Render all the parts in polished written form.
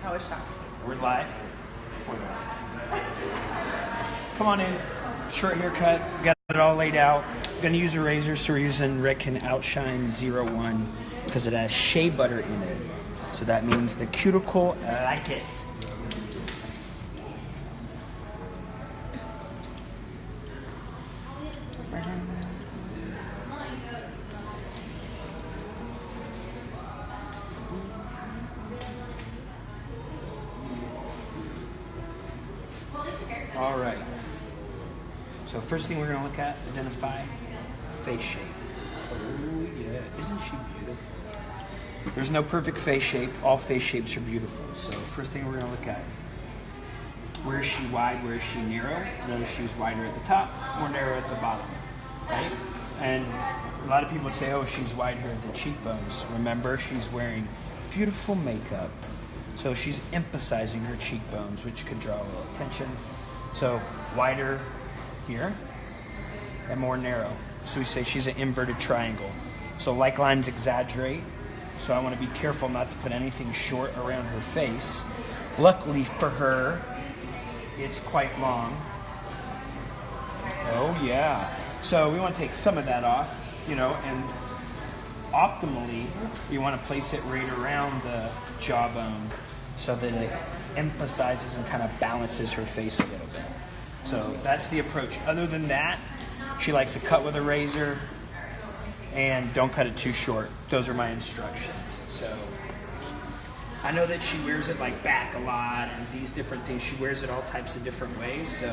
I was shocked. We're live. We're live. Come on in. Short haircut. Got it all laid out. Gonna use a razor, so we're using Redken Outshine 01 because it has shea butter in it. So that means the cuticle, I like it. All right. So first thing we're going to look at, identify face shape. Oh yeah, isn't she beautiful? There's no perfect face shape. All face shapes are beautiful. So first thing we're going to look at, where is she wide, where is she narrow? Notice she's wider at the top, more narrow at the bottom, right? And a lot of people would say, oh, she's wider at the cheekbones. Remember, she's wearing beautiful makeup. So she's emphasizing her cheekbones, which could draw a little attention. So wider here and more narrow. So we say she's an inverted triangle. So like lines exaggerate. So I want to be careful not to put anything short around her face. Luckily for her, it's quite long. Oh yeah. So we want to take some of that off, you know, and optimally, you want to place it right around the jawbone so that it emphasizes and kind of balances her face a little bit. So that's the approach. Other than that, she likes to cut with a razor and don't cut it too short. Those are my instructions. So I know that she wears it like back a lot and these different things. She wears it all types of different ways. So,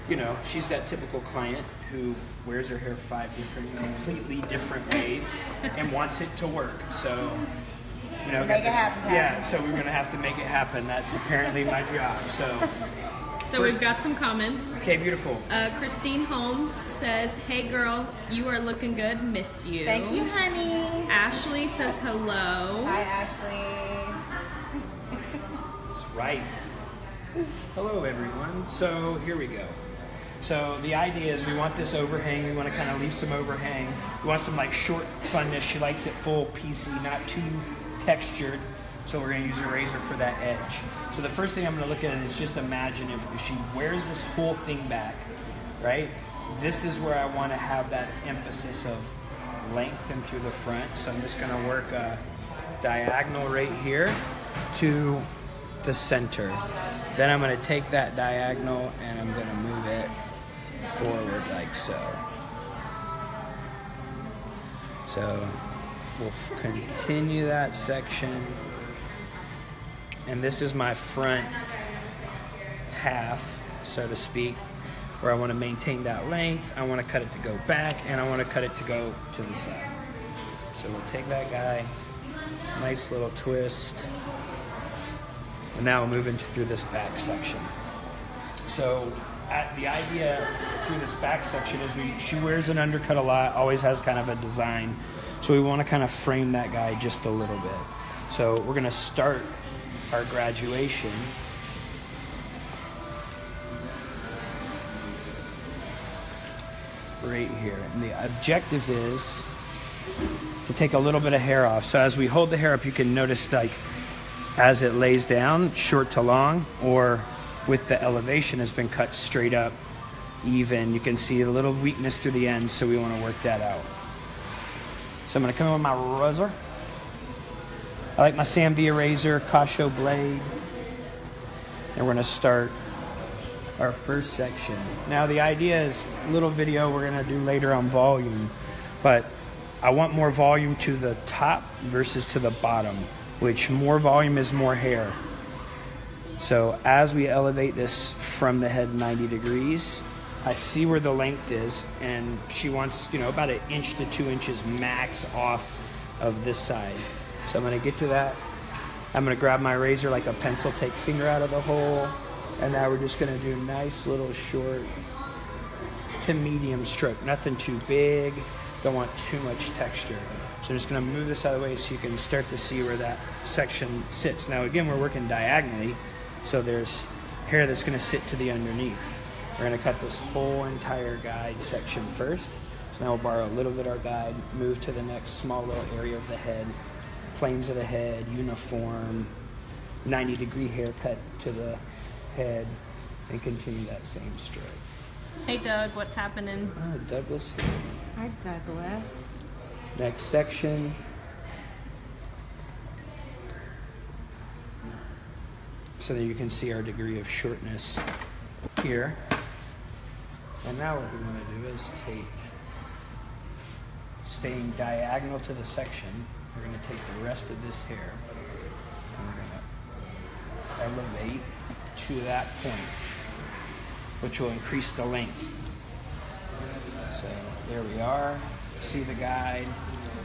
you know, she's that typical client who wears her hair 5 different, completely different ways and wants it to work. So, you know, make it happen. Yeah, so we're going to have to make it happen. That's apparently my job. So we've got some comments. Okay, beautiful. Christine Holmes says, hey girl, you are looking good, miss you. Thank you, honey. Ashley says hello. Hi, Ashley. That's right. Hello, everyone. So here we go. So the idea is we want this overhang. We want to kind of leave some overhang. We want some like short funness. She likes it full, piecey, not too textured. So we're going to use a razor for that edge. So the first thing I'm going to look at is just imagine if she wears this whole thing back, right? This is where I want to have that emphasis of lengthen through the front. So I'm just going to work a diagonal right here to the center. Then I'm going to take that diagonal and I'm going to move it forward like so. So we'll continue that section. And this is my front half, so to speak, where I want to maintain that length. I want to cut it to go back, and I want to cut it to go to the side. So we'll take that guy, nice little twist, and now we'll move into through this back section. So the idea through this back section is she wears an undercut a lot, always has kind of a design. So we want to kind of frame that guy just a little bit. So we're going to start our graduation right here. And the objective is to take a little bit of hair off. So as we hold the hair up, you can notice like as it lays down, short to long, or with the elevation has been cut straight up, even. You can see a little weakness through the ends, so we want to work that out. So I'm going to come in with my razor. I like my Sam Villa razor, Casio blade. And we're going to start our first section. Now the idea is a little video we're going to do later on volume, but I want more volume to the top versus to the bottom, which more volume is more hair. So as we elevate this from the head 90 degrees, I see where the length is, and she wants, you know, about 1 inch to 2 inches max off of this side. So I'm going to get to that. I'm going to grab my razor like a pencil, take finger out of the hole, and now we're just going to do a nice little short to medium stroke. Nothing too big. Don't want too much texture. So I'm just going to move this out of the way so you can start to see where that section sits. Now again, we're working diagonally, so there's hair that's going to sit to the underneath. We're going to cut this whole entire guide section first. So now we'll borrow a little bit of our guide, move to the next small little area of the head, planes of the head, uniform, 90-degree haircut to the head and continue that same stroke. Hey Doug, what's happening? Oh, Douglas here. Hi, Douglas. Next section. So that you can see our degree of shortness here. And now what we want to do is staying diagonal to the section, we're going to take the rest of this hair and we're going to elevate to that point, which will increase the length. So there we are. See the guide,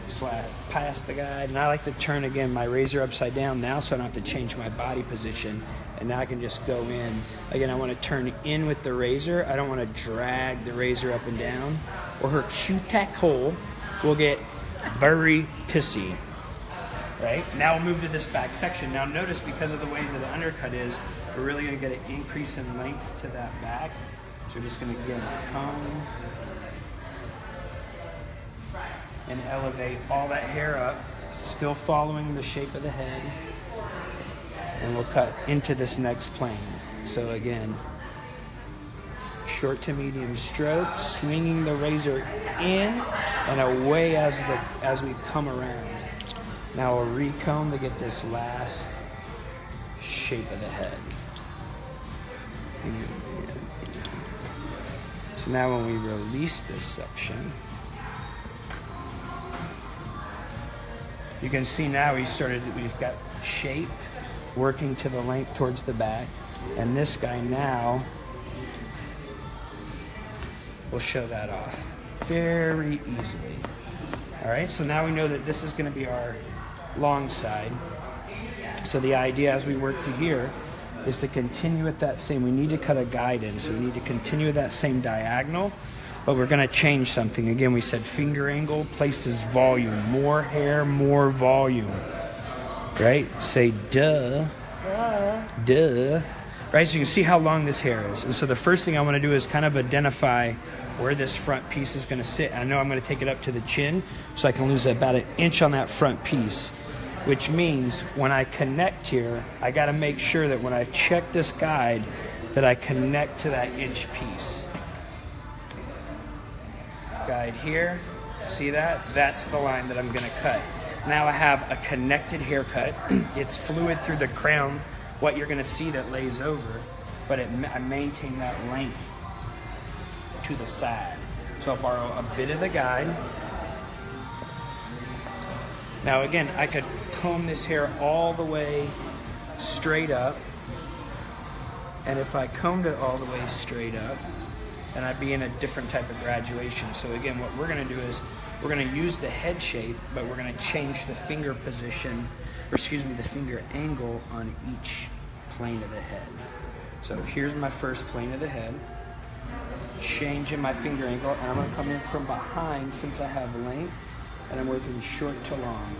slap past the guide, and I like to turn again my razor upside down now so I don't have to change my body position, and now I can just go in. Again, I want to turn in with the razor. I don't want to drag the razor up and down, or her cuticle hole will get very pissy. Right? Now we'll move to this back section. Now notice, because of the way that the undercut is, we're really going to get an increase in length to that back. So we're just going to again comb and elevate all that hair up, still following the shape of the head. And we'll cut into this next plane. So again, short to medium stroke, swinging the razor in and away as we come around. Now we'll recomb to get this last shape of the head. So now when we release this section, you can see now we've got shape working to the length towards the back. And this guy now will show that off very easily. All right, so now we know that this is going to be our long side. So the idea as we work to here is to continue with that same, we need to cut a guide in, so we need to continue with that same diagonal, but we're going to change something. Again, we said finger angle places volume, more hair, more volume, right? Say duh. Duh. Right, so you can see how long this hair is. And so the first thing I want to do is kind of identify where this front piece is going to sit. I know I'm going to take it up to the chin, so I can lose about an inch on that front piece, which means when I connect here, I got to make sure that when I check this guide, that I connect to that inch piece. Guide here, see that? That's the line that I'm going to cut. Now I have a connected haircut. It's fluid through the crown, what you're going to see that lays over, but I maintain that length to the side. So I'll borrow a bit of the guide. Now again, I could comb this hair all the way straight up, and if I combed it all the way straight up, then I'd be in a different type of graduation. So again, what we're going to do is we're going to use the head shape, but we're going to change the finger position, or excuse me, the finger angle on each plane of the head. So here's my first plane of the head, changing my finger angle, and I'm going to come in from behind since I have length, and I'm working short to long.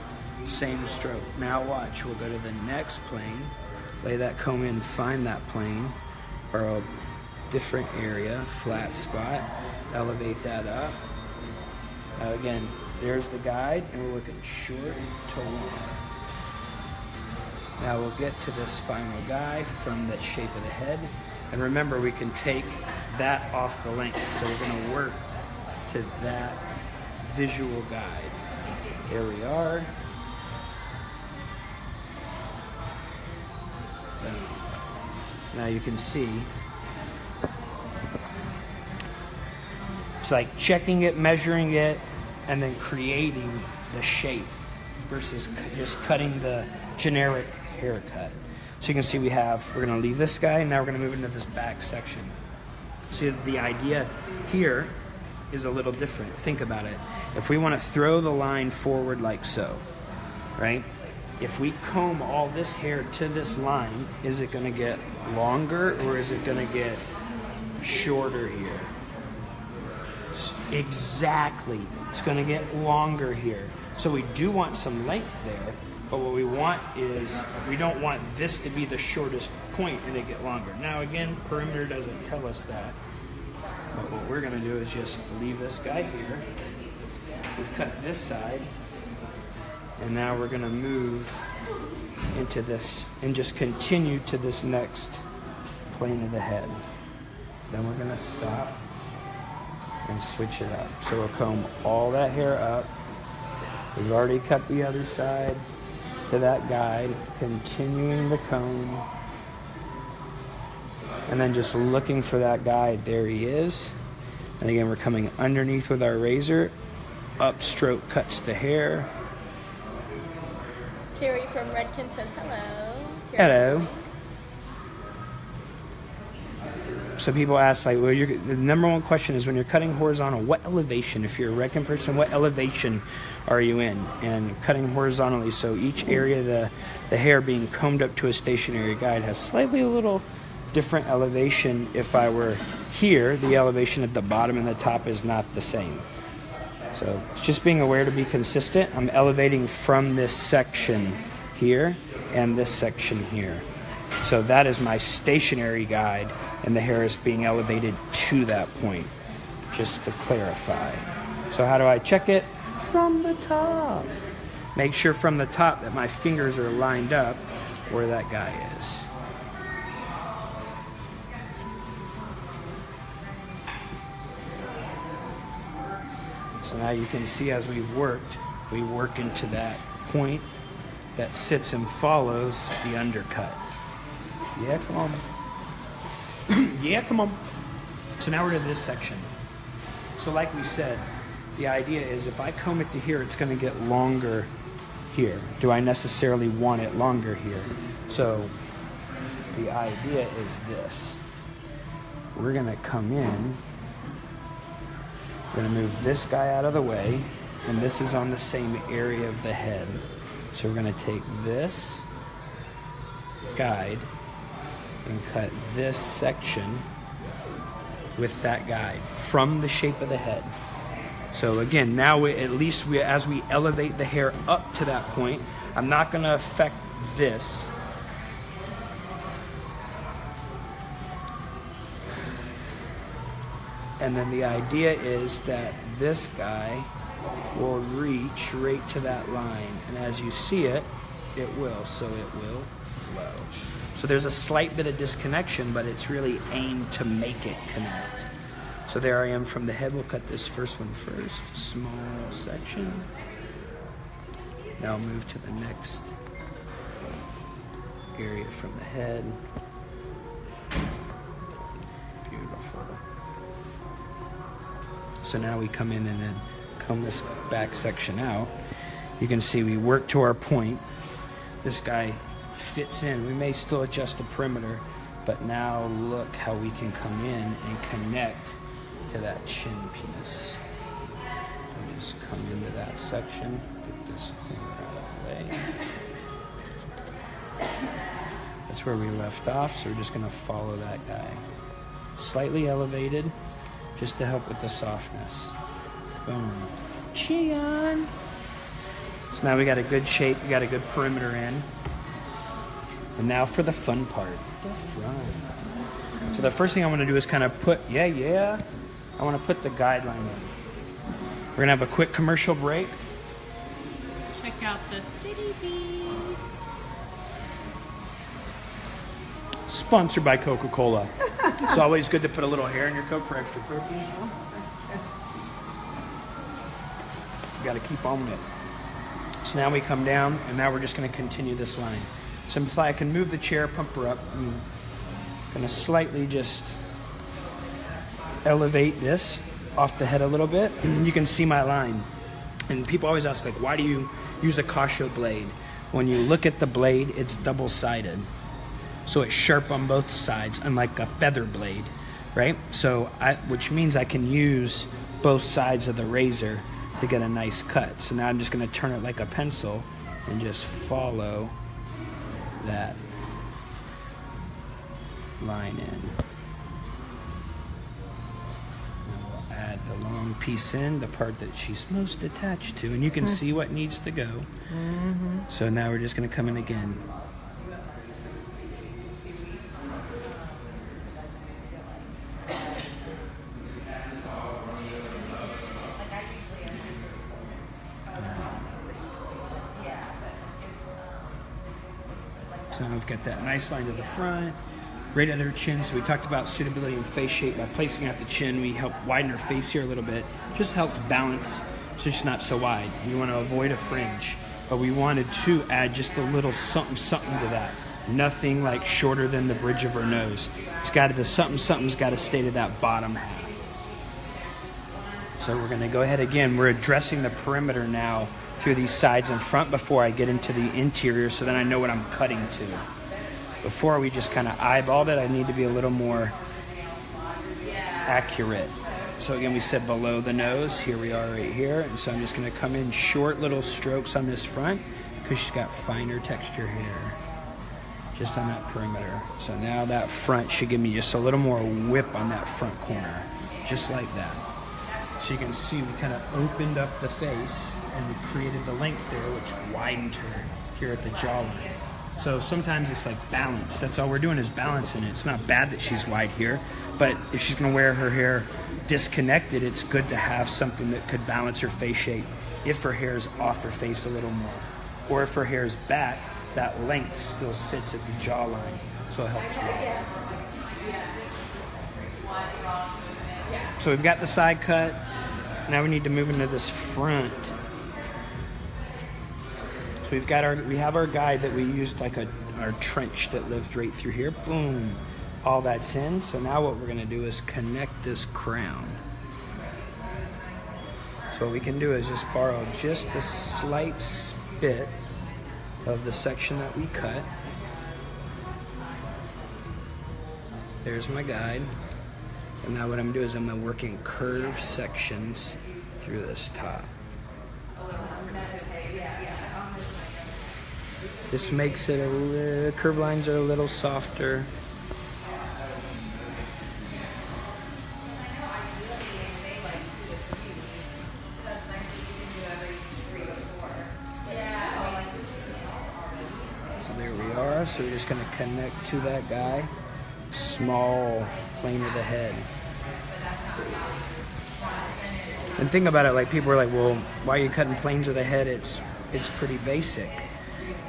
Same stroke. Now watch, we'll go to the next plane, lay that comb in, find that plane, or a different area, flat spot, elevate that up. Now again, there's the guide, and we're working short to long. Now we'll get to this final guy from the shape of the head, and remember we can take that off the length, so we're going to work to that visual guide. There we are. Now you can see it's like checking it, measuring it, and then creating the shape versus just cutting the generic haircut. So you can see we're going to leave this guy, and now we're going to move into this back section. So the idea here is a little different. Think about it. If we want to throw the line forward like so, right? If we comb all this hair to this line, is it going to get longer or is it going to get shorter here? Exactly. It's going to get longer here. So we do want some length there, but what we want is, we don't want this to be the shortest point and it get longer. Now again, perimeter doesn't tell us that. But what we're going to do is just leave this guy here. We've cut this side. And now we're going to move into this and just continue to this next plane of the head. Then we're gonna stop and switch it up. So we'll comb all that hair up. We've already cut the other side to that guide, continuing the comb. And then just looking for that guide. There he is. And again, we're coming underneath with our razor. Upstroke cuts the hair. Terry from Redken says hello. Terry. Hello. So people ask, like, well, the number one question is when you're cutting horizontal, what elevation? If you're a Redken person, what elevation are you in? And cutting horizontally, so each area, the hair being combed up to a stationary guide has slightly a little different elevation. If I were here, the elevation at the bottom and the top is not the same. So just being aware to be consistent. I'm elevating from this section here and this section here. So that is my stationary guide, and the hair is being elevated to that point, just to clarify. So how do I check it? From the top. Make sure from the top that my fingers are lined up where that guy is. So now you can see as we've worked, we work into that point that sits and follows the undercut. Yeah, come on. Yeah, come on. So now we're to this section. So like we said, the idea is if I comb it to here, it's going to get longer here. Do I necessarily want it longer here? So the idea is this. We're going to come in. We're going to move this guy out of the way, and this is on the same area of the head. So we're going to take this guide and cut this section with that guide from the shape of the head. So again, now as we elevate the hair up to that point, I'm not going to affect this. And then the idea is that this guy will reach right to that line. And as you see it, it will. So it will flow. So there's a slight bit of disconnection, but it's really aimed to make it connect. So there I am from the head. We'll cut this first one first. Small section. Now I'll move to the next area from the head. Beautiful. So now we come in and then comb this back section out. You can see we work to our point. This guy fits in. We may still adjust the perimeter, but now look how we can come in and connect to that chin piece. So just come into that section, get this corner out of the way. That's where we left off, so we're just going to follow that guy. Slightly elevated, just to help with the softness. Boom. Cheon. So now we got a good shape, we got a good perimeter in. And now for the fun part, the front. So the first thing I want to do is kind of put, I want to put the guideline in. We're going to have a quick commercial break. Check out the City Beats. Sponsored by Coca-Cola. It's always good to put a little hair in your Coke for extra protein. You got to keep on it. So now we come down, and now we're just going to continue this line. So I can move the chair, pump her up. I'm going to slightly just elevate this off the head a little bit. You can see my line. And people always ask, like, why do you use a Casio blade? When you look at the blade, it's double-sided. So it's sharp on both sides, unlike a feather blade, right? So, which means I can use both sides of the razor to get a nice cut. So now I'm just going to turn it like a pencil and just follow that line in. Now we'll add the long piece in, the part that she's most attached to, and you can see what needs to go. So now we're just going to come in again. So now we've got that nice line to the front, right at her chin. So we talked about suitability and face shape. By placing at the chin, we help widen her face here a little bit. Just helps balance so it's not so wide. We want to avoid a fringe, but we wanted to add just a little something to that. Nothing like shorter than the bridge of her nose. It's got to, the something's got to stay to that bottom half. So we're going to go ahead again. We're addressing the perimeter now through these sides and front before I get into the interior, so then I know what I'm cutting to. Before we just kind of eyeballed it, I need to be a little more accurate. So again, we said below the nose. Here we are right here. And so I'm just going to come in short little strokes on this front because she's got finer texture hair just on that perimeter. So now that front should give me just a little more whip on that front corner, just like that. So you can see we kind of opened up the face and we created the length there, which widened her here at the jawline. So sometimes it's like balance. That's all we're doing is balancing it. It's not bad that she's wide here, but if she's going to wear her hair disconnected, it's good to have something that could balance her face shape if her hair is off her face a little more. Or if her hair is back, that length still sits at the jawline, so it helps wide. So we've got the side cut. Now we need to move into this front. So we have our guide that we used, like our trench that lived right through here. Boom, all that's in. So now what we're gonna do is connect this crown. So what we can do is just borrow just a slight bit of the section that we cut. There's my guide. And now what I'm doing is I'm gonna work in curved sections through this top. This makes it curved lines are a little softer. So there we are. So we're just gonna connect to that guy. Small plane of the head. And think about it, like people are like, well, why are you cutting planes of the head? It's pretty basic.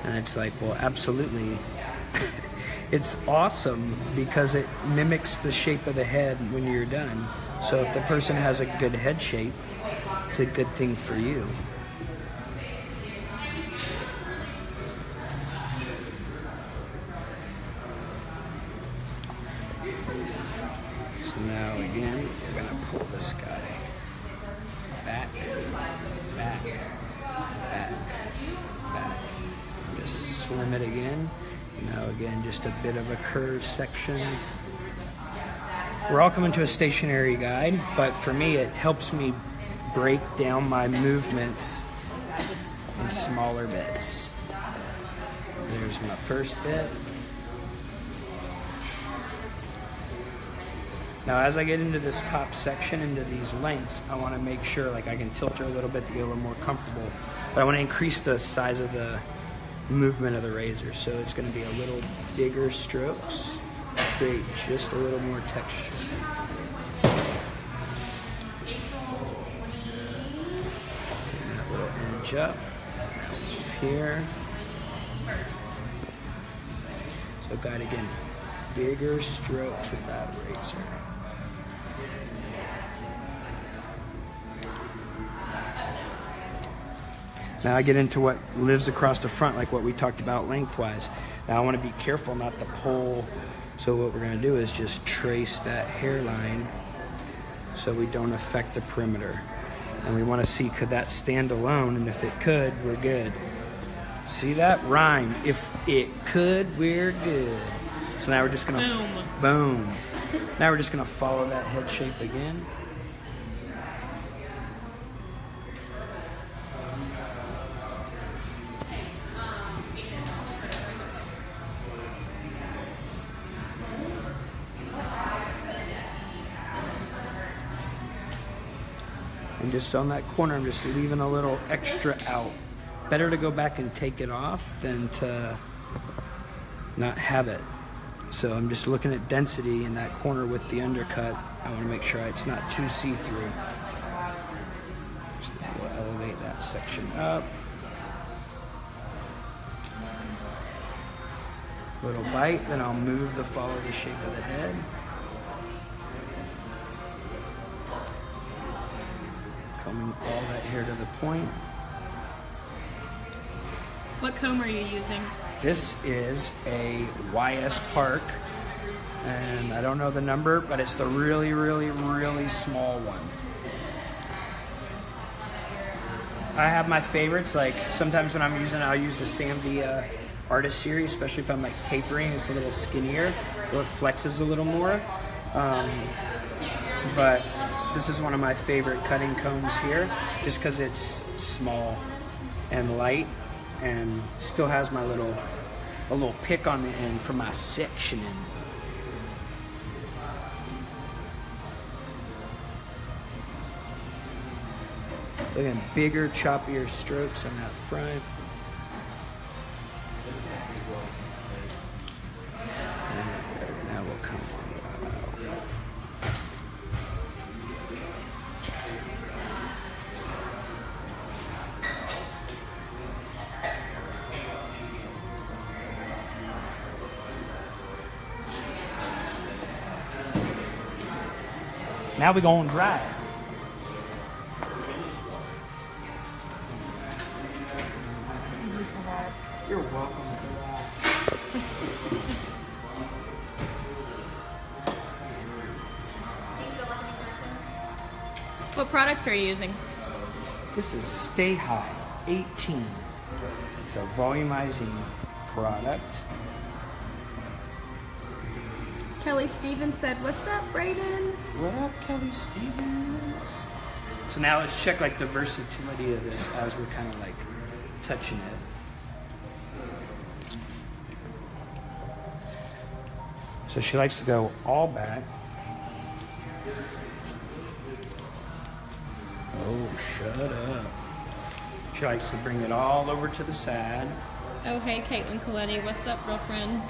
And it's like, well, absolutely. It's awesome because it mimics the shape of the head when you're done. So if the person has a good head shape, it's a good thing for you. So now again, we're gonna pull this guy back, back, back, back. Just slim it again. Now again, just a bit of a curved section. We're all coming to a stationary guide, but for me, it helps me break down my movements in smaller bits. There's my first bit. Now as I get into this top section, into these lengths, I want to make sure like I can tilt her a little bit to get a little more comfortable, but I want to increase the size of the movement of the razor. So it's going to be a little bigger strokes, create just a little more texture. And that little edge up, now move here. So got again, bigger strokes with that razor. Now I get into what lives across the front, like what we talked about lengthwise. Now I want to be careful not to pull. So what we're going to do is just trace that hairline so we don't affect the perimeter. And we want to see, could that stand alone? And if it could, we're good. See that? Rhyme. If it could, we're good. So now we're just going to, boom. Now we're just going to follow that head shape again. And just on that corner, I'm just leaving a little extra out. Better to go back and take it off than to not have it. So I'm just looking at density in that corner with the undercut. I want to make sure it's not too see-through. We'll elevate that section up. Little bite, then I'll move to follow the shape of the head. Combing all that hair to the point. What comb are you using? This is a YS Park, and I don't know the number, but it's the really, really, really small one. I have my favorites, like sometimes when I'm using it, I'll use the Samdia Artist Series, especially if I'm like tapering, it's a little skinnier, or it flexes a little more. But this is one of my favorite cutting combs here, just because it's small and light, and still has my a little pick on the end for my sectioning. Look at bigger, choppier strokes on that front. And now we'll come on. Now we're going dry. You're welcome for that. What products are you using? This is Stay High 18. It's a volumizing product. Kelly Stevens said, "What's up, Brayden?" What up, Kelly Stevens? So now let's check like the versatility of this as we're kind of like touching it. So she likes to go all back. Oh, shut up. She likes to bring it all over to the side. Oh, hey, Caitlin Coletti. What's up, girlfriend?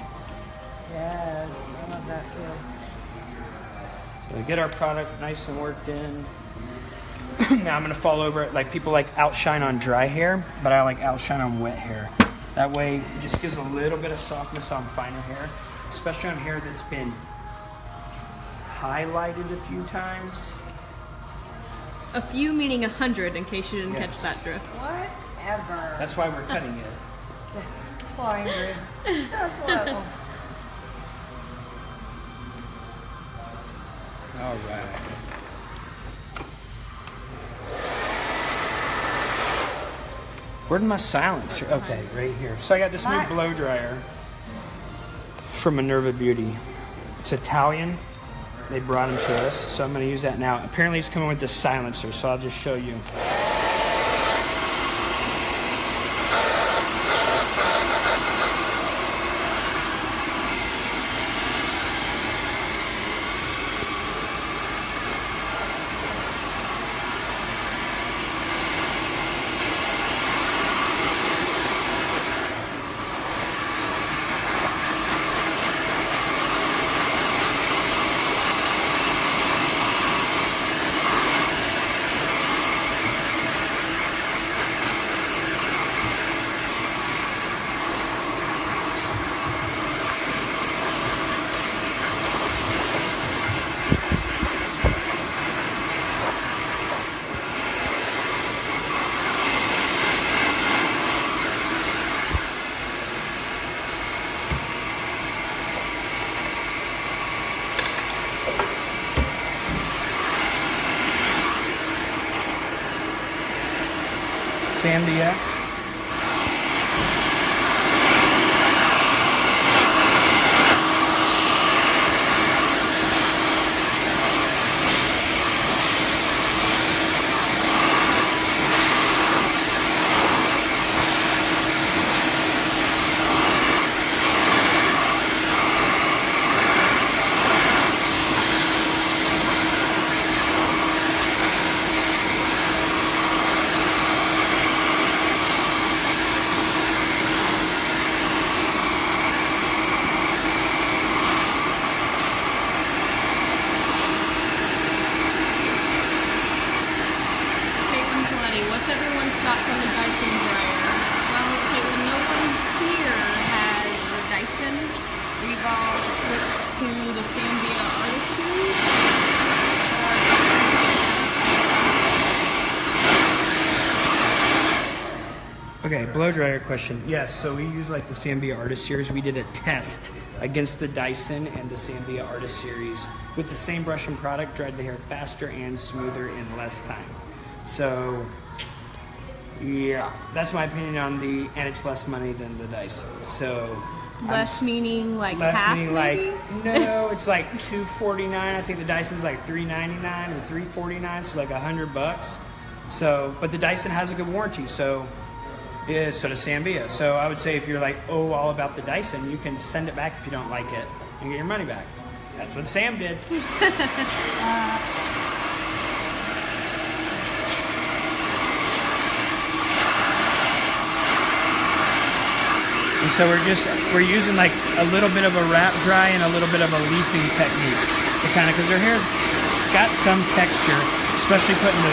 Yes, I love that feel. So we get our product nice and worked in. Now I'm gonna fall over it. Like people like outshine on dry hair, but I like outshine on wet hair. That way it just gives a little bit of softness on finer hair, especially on hair that's been highlighted a few times. A few meaning 100, in case you didn't Yes. catch that drift. Whatever. That's why we're cutting it. Slow, Ingrid. Just slow. All right. Where'd my silencer? Okay, right here. So I got this new blow dryer from Minerva Beauty. It's Italian. They brought them to us, so I'm going to use that now. Apparently it's coming with this silencer, so I'll just show you. Sandia. blow dryer question. Yes, so we use like the Sambia Artist Series. We did a test against the Dyson and the Sambia Artist Series with the same brush and product, dried the hair faster and smoother in less time. So, yeah, that's my opinion on and it's less money than the Dyson. So, Less meaning like less half, meaning maybe? like no, it's like $249. I think the Dyson's like $399 or $349, so like $100. So, but the Dyson has a good warranty, so yeah, so does Sambia. So I would say if you're like all about the Dyson, you can send it back if you don't like it and get your money back. That's what Sam did. And so we're using like a little bit of a wrap dry and a little bit of a leafing technique to kind of, because her hair's got some texture, especially putting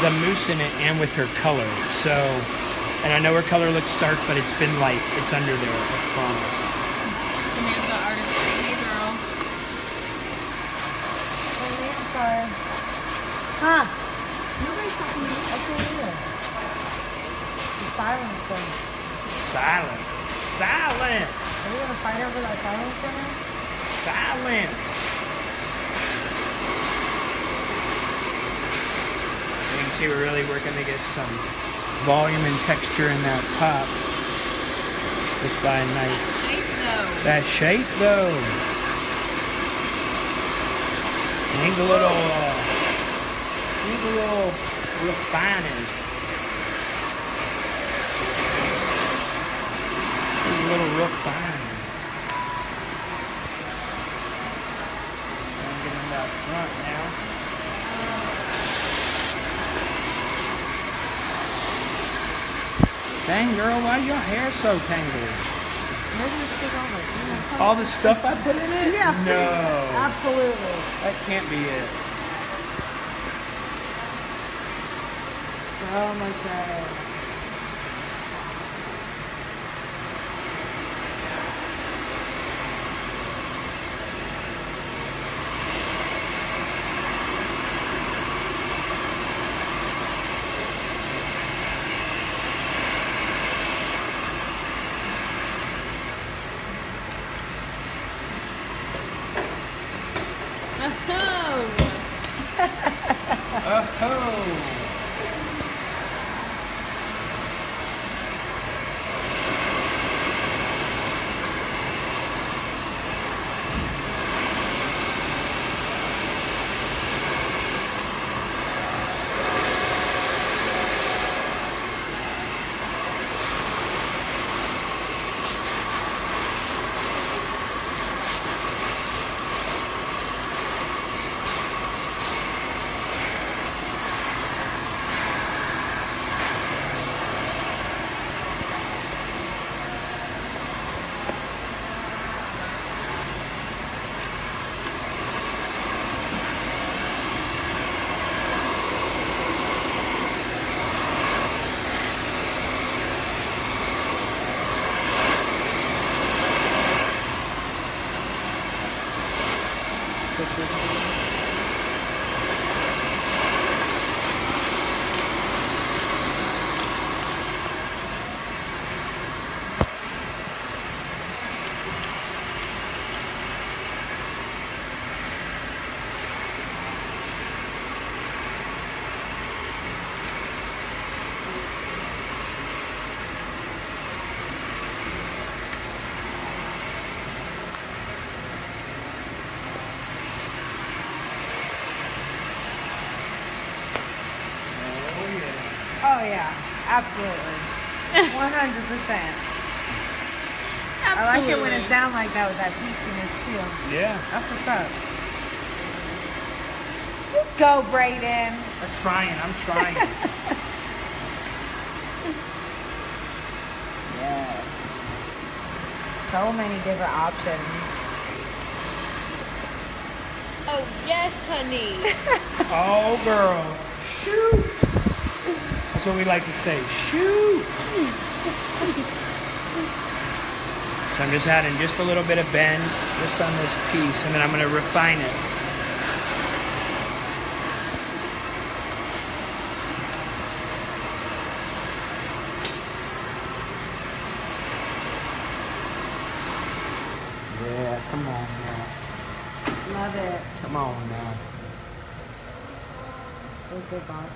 the mousse in it and with her color. So, and I know her color looks dark, but it's been light. It's under there, I promise. Samantha, artist, hey girl. Samantha. Huh? Nobody's talking to me. I can't hear. The silence thing. Silence. Silence. Are we gonna fight over that silence thing? Silence. You can see we're really working to get some volume and texture in that top. Just by a nice... Shape though. That shape though. Needs a little refining. A little refining. I'm getting that front now. Dang girl, why is your hair so tangled? Maybe we should go over. All the stuff I put in it? Yeah. No. Absolutely. That can't be it. So much better. Oh-ho! Oh yeah, absolutely. 100%. I like it when it's down like that with that pieciness too. Yeah. That's what's up. You go, Brayden. I'm trying. Yes. So many different options. Oh yes, honey. Oh, girl. Shoot. That's what we like to say. Shoot. So I'm just adding just a little bit of bend just on this piece, and then I'm going to refine it. Yeah, come on now. Love it. Come on now. Okay, Bob.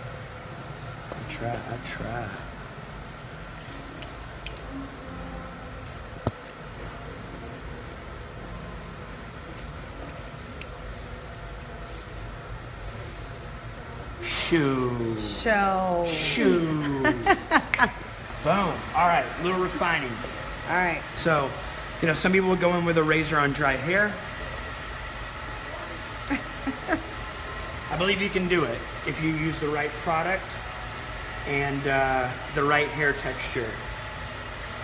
I try. Shoo. Boom. All right, a little refining. All right. So, some people will go in with a razor on dry hair. I believe you can do it if you use the right product and the right hair texture.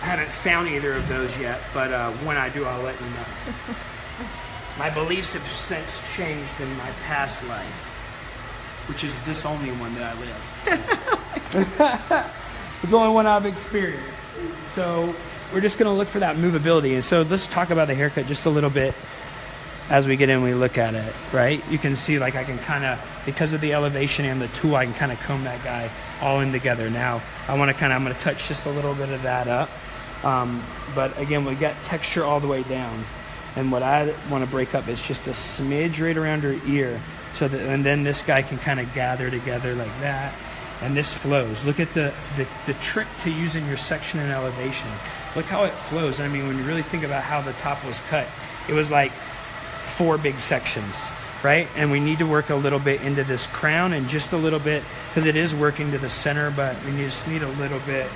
I haven't found either of those yet, but when I do, I'll let you know. My beliefs have since changed in my past life, which is this only one that I live. So. It's the only one I've experienced. So we're just going to look for that movability. And so let's talk about the haircut just a little bit as we get in, we look at it, right? You can see like I can kind of, because of the elevation and the tool, I can kind of comb that guy all in together. Now I'm going to touch just a little bit of that up. But again, we got texture all the way down. And what I want to break up is just a smidge right around her ear. And then this guy can kind of gather together like that. And this flows. Look at the trick to using your section and elevation. Look how it flows. I mean, when you really think about how the top was cut, it was like 4 big sections, right? And we need to work a little bit into this crown and just a little bit, because it is working to the center, but we just need a little bit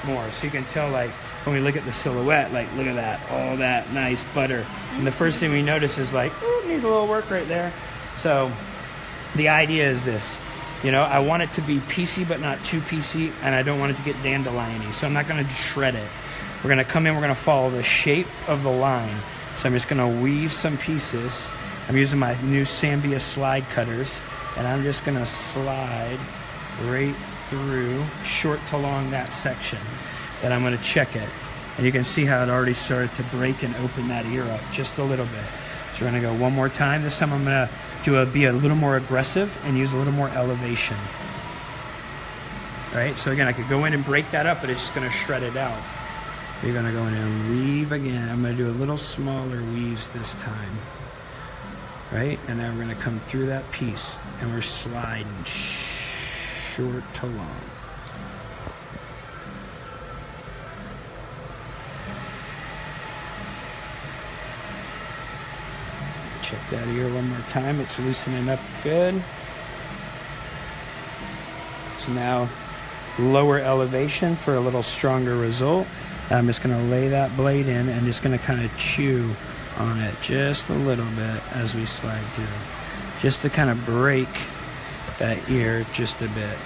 more. So you can tell, like, when we look at the silhouette, like, look at that, all that nice butter. And the first thing we notice is like, ooh, it needs a little work right there. So the idea is this. I want it to be piecey, but not too piecey, and I don't want it to get dandelion-y, so I'm not going to shred it. We're going to come in, we're going to follow the shape of the line. So I'm just going to weave some pieces. I'm using my new Sambia slide cutters, and I'm just going to slide right through, short to long, that section. Then I'm going to check it, and you can see how it already started to break and open that ear up just a little bit. So we're going to go one more time. This time I'm going to be a little more aggressive and use a little more elevation. All right, so again, I could go in and break that up, but it's just going to shred it out. You're going to go in and weave again. I'm going to do a little smaller weaves this time. Right, and then we're going to come through that piece, and we're sliding short to long. Check that ear one more time. It's loosening up good. So now lower elevation for a little stronger result. I'm just going to lay that blade in and just going to kind of chew on it just a little bit as we slide through. Just to kind of break that ear just a bit.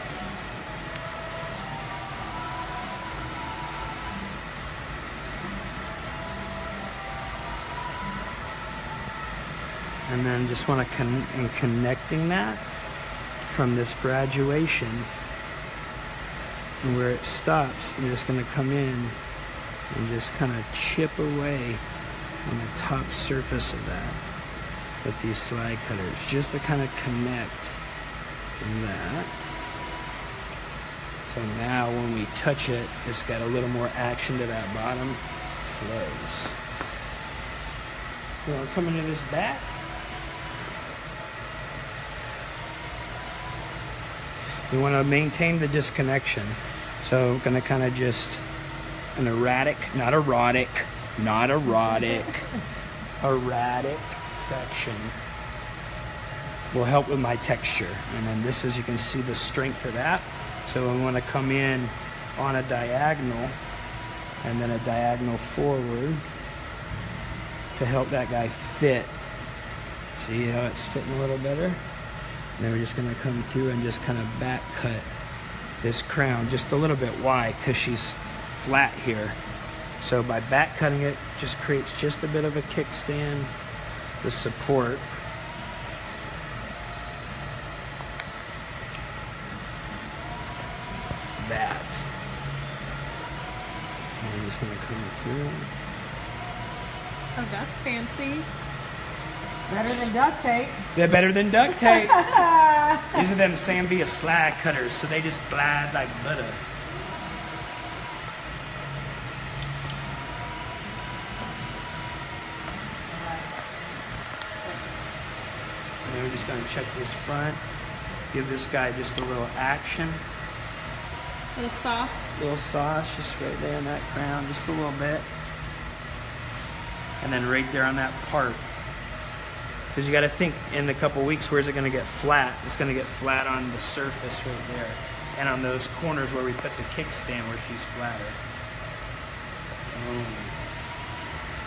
And then just want to connecting that from this graduation, and where it stops, I'm just going to come in and just kind of chip away on the top surface of that with these slide cutters, just to kind of connect that. So now when we touch it, it's got a little more action to that bottom flows. We'll come into this back. We want to maintain the disconnection. So I'm going to kind of just an erratic section will help with my texture. And then this is, you can see the strength of that. So we want to come in on a diagonal and then a diagonal forward to help that guy fit. See how it's fitting a little better? And then we're just going to come through and just kind of back cut this crown just a little bit. Why? Because she's flat here. So by back cutting it, just creates just a bit of a kickstand to support. That. And we're just going to come through. Oh, that's fancy. Better than duct tape. They're better than duct tape. These are them Sambia slide cutters, so they just glide like butter. we're just going to check this front. Give this guy just a little action. Little sauce. Little sauce just right there in that crown, just a little bit. And then right there on that part. Because you got to think, in a couple weeks, where's it going to get flat? It's going to get flat on the surface right there. And on those corners where we put the kickstand where she's flatter.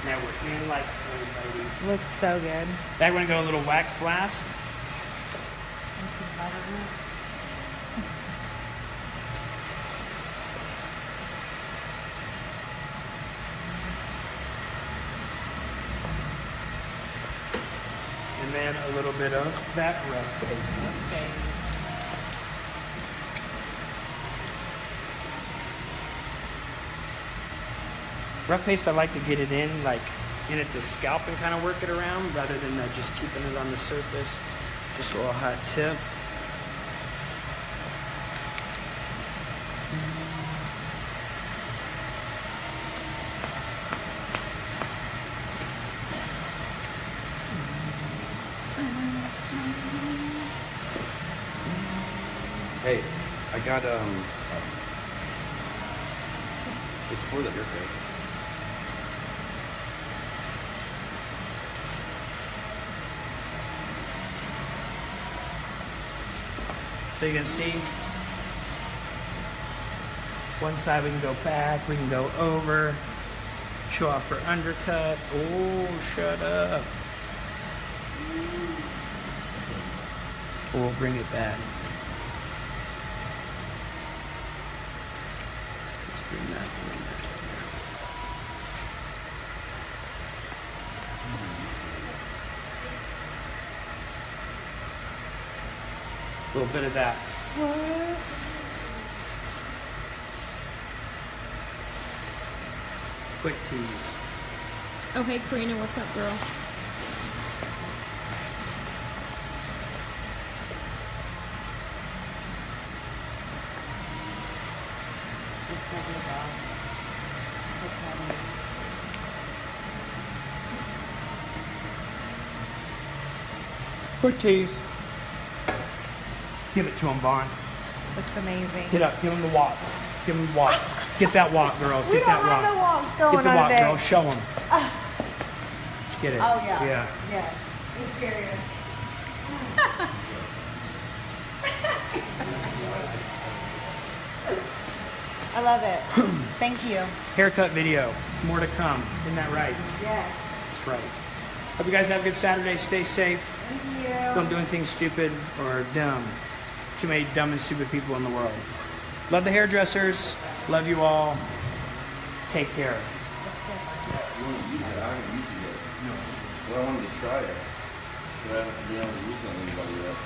Now we're in like flame, baby. Looks so good. Now we're going to go a little wax blast. And then a little bit of that rough paste. Rough paste, I like to get it in, like in at the scalp and kind of work it around rather than just keeping it on the surface. Just a little hot tip. Hey, I got it's for the haircut. So you can see one side we can go back, we can go over, show off for undercut. Oh, shut up. We'll bring it back. Just bring that in there. A little bit of that. What? Quick tease. Oh, hey, Karina, what's up, girl? Quick tease. Give it to him, Vaughn. Looks amazing. Get up. Give him the walk. Give him the walk. Get that walk, girl. We Get that don't walk. have no walks going Get the on walk, today. girl. Show him. Get it. Oh yeah. Yeah. Yeah. He's serious. I love it. Thank you. Haircut video. More to come. Isn't that right? Yes. That's right. Hope you guys have a good Saturday. Stay safe. Thank you. Don't do anything stupid or dumb. Too many dumb and stupid people in the world. Love the hairdressers. Love you all. Take care. You want to use it? I haven't used it yet. No. Well, I wanted to try it. But I haven't been able to use it on anybody yet.